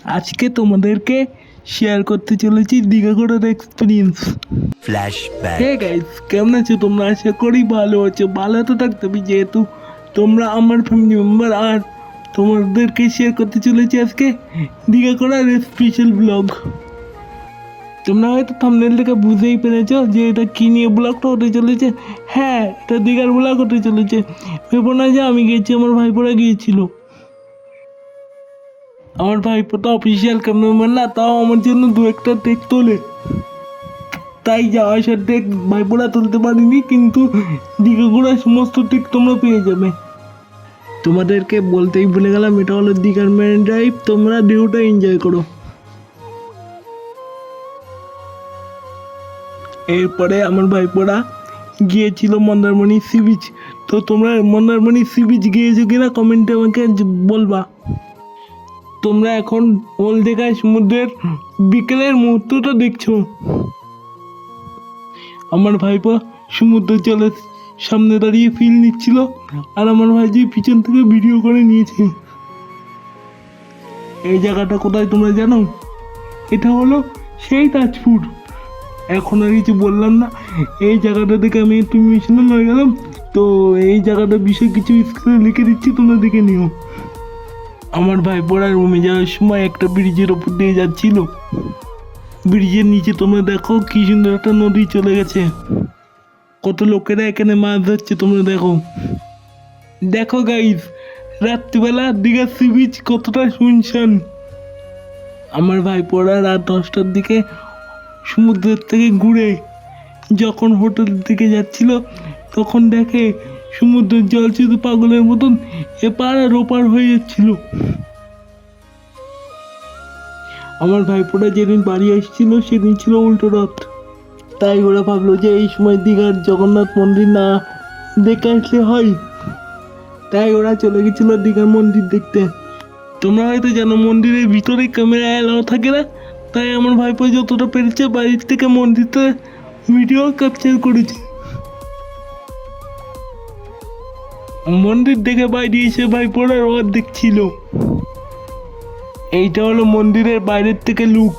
আজকে তোমাদেরকে শেয়ার করতে চলেছি দীঘা ঘোরার এক্সপিরিয়েন্স। ফ্ল্যাশব্যাক। হে গাইস, কেমন আছো তোমরা? আশা করি ভালো আছো। ভালো তো থাকতে হবে, যেহেতু তোমরা আমার ফ্যামিলি মেম্বার। আর তোমাদেরকে শেয়ার করতে চলেছি আজকে দীঘা ঘোরার স্পেশাল ব্লগ। তোমরা হয়তো থাম্বনেল থেকে বুঝতেই পেরেছো যে এটা কী নিয়ে ব্লগটা হতে চলেছে। হ্যাঁ, এটা দীঘার ব্লগ হতে চলেছে। ভেবো না যে আমি গিয়েছি, আমার ভাইপোরা গিয়েছিল। আমার ভাইপো তো অফিসিয়াল ক্যামেরাম্যান না, তাও আমার জন্য দু একটা টেক তোলে। তাই যাওয়া আসার টেক ভাইপোরা তুলতে পারিনি, কিন্তু দীঘা ঘোরার সমস্ত টেক তোমরা পেয়ে যাবে। তোমাদেরকে বলতেই ভুলে গেলাম, এটা হলো দীঘার মেরিন ড্রাইভ। তোমরা ভিউটা এনজয় করো। এরপরে আমার ভাইপোরা গিয়েছিল মন্দারমণি সি বিচ। তো তোমরা মন্দারমণি সি বিচ গিয়েছো কিনা কমেন্টে আমাকে বলবা। তোমরা এখন ওল দীঘায় সমুদ্রের বিকেলের মুহূর্তটা দেখছো। আমার ভাইপো সমুদ্র জলের সামনে দাঁড়িয়ে ফিল নিচ্ছিল, আর আমার ভাইজি পিছন থেকে ভিডিও করে নিয়েছে। এই জায়গাটা কোথায় তোমরা জানো? এটা হলো সেই তাজপুর। এখন আর কিছু বললাম না, এই জায়গাটা দেখে আমি একটু ইমোশনাল হয়ে গেলাম। তো এই জায়গাটার বিষয়ে কিছু স্ক্রিনে লিখে দিচ্ছি, তোমরা দেখে নিও। আমার ভাইপোরা রুমে যাওয়ার সময় একটা ব্রিজের ওপর দিয়ে যাচ্ছিল। ব্রিজের নিচে তোমরা দেখো কি সুন্দর একটা নদী চলে গেছে। কত লোকেরা এখানে মাছ ধরছে তোমরা দেখো। দেখো গাইস, রাত্রিবেলা দীঘা সি বিচ কতটা শুনশান। আমার ভাইপোরা রাত 10টার দিকে সমুদ্রের থেকে ঘুরে যখন হোটেলের দিকে যাচ্ছিল, তখন দেখে সমুদ্রের জল শুধু পাগলের মতন এপার আর ওপার হয়ে যাচ্ছিল। আমার ভাইপোরা যেদিন বাড়ি আসছিল সেদিন ছিল উল্টো রথ। তাই ওরা ভাবলো যে এই সময় দীঘার জগন্নাথ মন্দির না দেখে আসলে হয়। তাই ওরা চলে গেছিল দীঘার মন্দির দেখতে। তোমরা হয়তো জানো মন্দিরের ভিতরে ক্যামেরা এলাও থাকে না, তাই আমার ভাইপো যতটা পেরেছে বাড়ির থেকে মন্দিরটা ভিডিও ক্যাপচার করেছে। মন্দির দেখে বাইরে এসে ভাইপোরা রথ দেখছিল। এইটা হলো মন্দিরের বাইরের থেকে লুক।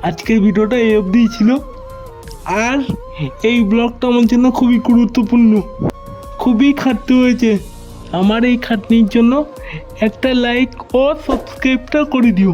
আজকের ভিডিওটা এই অবধি ছিল। আর এই ব্লগটা আমার জন্য খুবই গুরুত্বপূর্ণ। খুবই খাটতে হয়েছে। আমার এই খাটনির জন্য একটা লাইক ও সাবস্ক্রাইবটা করে দিও।